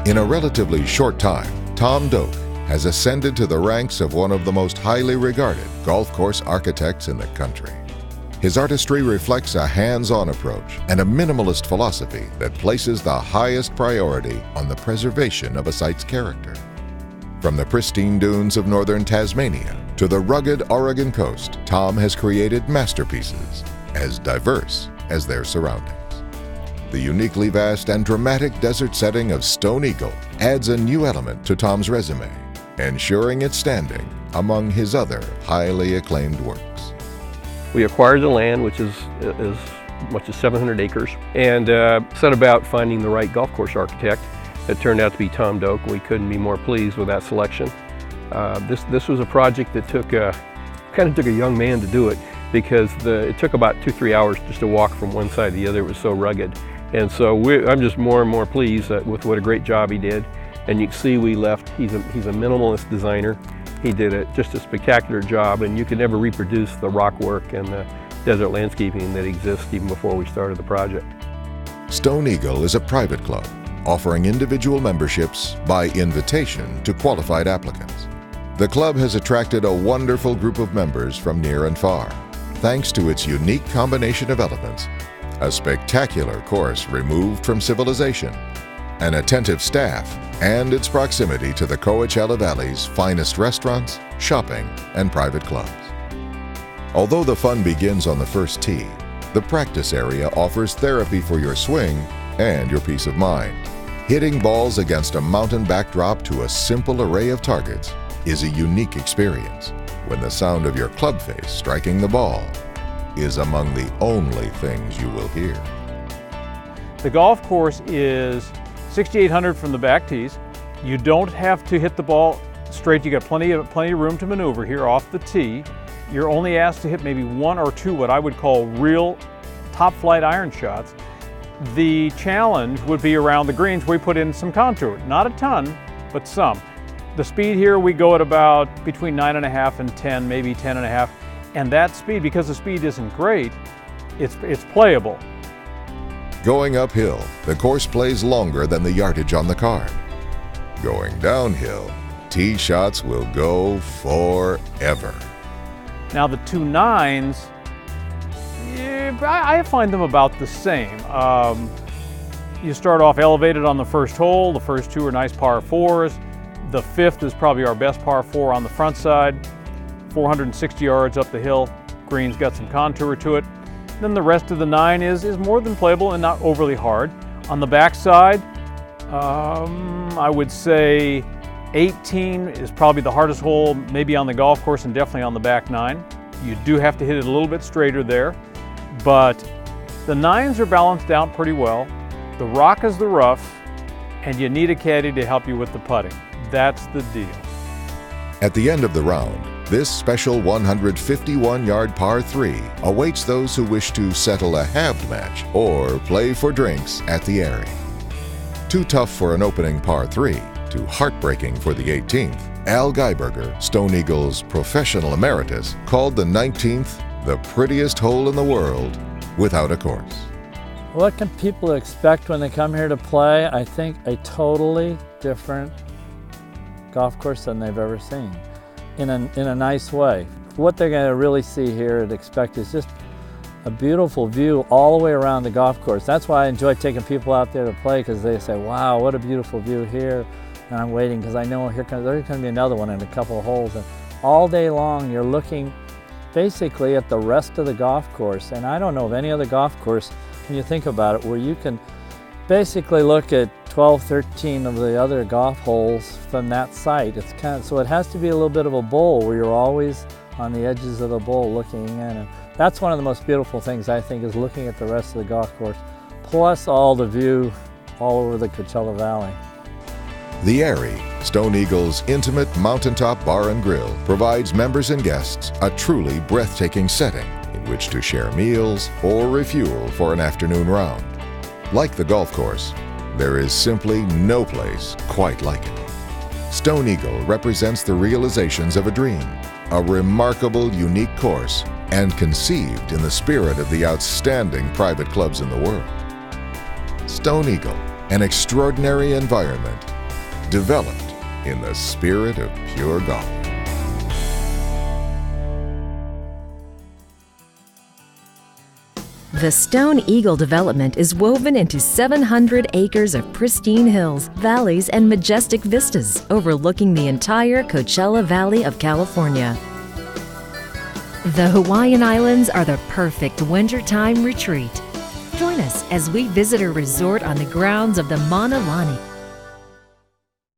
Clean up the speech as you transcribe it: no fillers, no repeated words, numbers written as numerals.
In a relatively short time, Tom Doak has ascended to the ranks of one of the most highly regarded golf course architects in the country. His artistry reflects a hands-on approach and a minimalist philosophy that places the highest priority on the preservation of a site's character. From the pristine dunes of northern Tasmania to the rugged Oregon coast, Tom has created masterpieces as diverse as their surroundings. The uniquely vast and dramatic desert setting of Stone Eagle adds a new element to Tom's resume, ensuring its standing among his other highly acclaimed works. We acquired the land, which is as much as 700 acres, and set about finding the right golf course architect. It turned out to be Tom Doak. We couldn't be more pleased with that selection. This was a project that kind of took a young man to do it, because it took about 2-3 hours just to walk from one side to the other. It was so rugged. And so I'm just more and more pleased with what a great job he did. And you can see he's a minimalist designer. He did just a spectacular job, and you can never reproduce the rock work and the desert landscaping that exists even before we started the project. Stone Eagle is a private club offering individual memberships by invitation to qualified applicants. The club has attracted a wonderful group of members from near and far, thanks to its unique combination of elements: a spectacular course removed from civilization, an attentive staff, and its proximity to the Coachella Valley's finest restaurants, shopping, and private clubs. Although the fun begins on the first tee, the practice area offers therapy for your swing and your peace of mind. Hitting balls against a mountain backdrop to a simple array of targets is a unique experience, when the sound of your club face striking the ball is among the only things you will hear. The golf course is 6,800 from the back tees. You don't have to hit the ball straight. You got plenty of room to maneuver here off the tee. You're only asked to hit maybe 1 or 2 what I would call real top flight iron shots. The challenge would be around the greens. We put in some contour, not a ton, but some. The speed here, we go at about between 9.5 and 10, maybe 10.5. And that speed, because the speed isn't great, it's playable. Going uphill, the course plays longer than the yardage on the card. Going downhill, tee shots will go forever. Now the 2 9s, I find them about the same. You start off elevated on the first hole. The first 2 are nice par 4s. The 5th is probably our best par 4 on the front side. 460 yards up the hill. Green's got some contour to it. Then the rest of the 9 is more than playable and not overly hard. On the back side, I would say 18 is probably the hardest hole, maybe on the golf course, and definitely on the back 9. You do have to hit it a little bit straighter there, but the 9s are balanced out pretty well. The rock is the rough, and you need a caddy to help you with the putting. That's the deal. At the end of the round, this special 151-yard par 3 awaits those who wish to settle a halved match or play for drinks at the Airy. Too tough for an opening par 3, too heartbreaking for the 18th, Al Geiberger, Stone Eagle's professional emeritus, called the 19th the prettiest hole in the world without a course. What can people expect when they come here to play? I think a totally different golf course than they've ever seen, in a nice way. What they're going to really see here and expect is just a beautiful view all the way around the golf course. That's why I enjoy taking people out there to play, because they say, wow, what a beautiful view here. And I'm waiting because I know there's going to be another one in a couple of holes. And all day long you're looking basically at the rest of the golf course. And I don't know of any other golf course, when you think about it, where you can basically look at 12, 13 of the other golf holes from that site. It's so it has to be a little bit of a bowl where you're always on the edges of the bowl looking in. And that's one of the most beautiful things, I think, is looking at the rest of the golf course, plus all the view all over the Coachella Valley. The Airy, Stone Eagle's intimate mountaintop bar and grill, provides members and guests a truly breathtaking setting in which to share meals or refuel for an afternoon round. Like the golf course, there is simply no place quite like it. Stone Eagle represents the realizations of a dream, a remarkable, unique course, and conceived in the spirit of the outstanding private clubs in the world. Stone Eagle, an extraordinary environment developed in the spirit of pure golf. The Stone Eagle development is woven into 700 acres of pristine hills, valleys, and majestic vistas overlooking the entire Coachella Valley of California. The Hawaiian Islands are the perfect wintertime retreat. Join us as we visit a resort on the grounds of the Mauna Lani,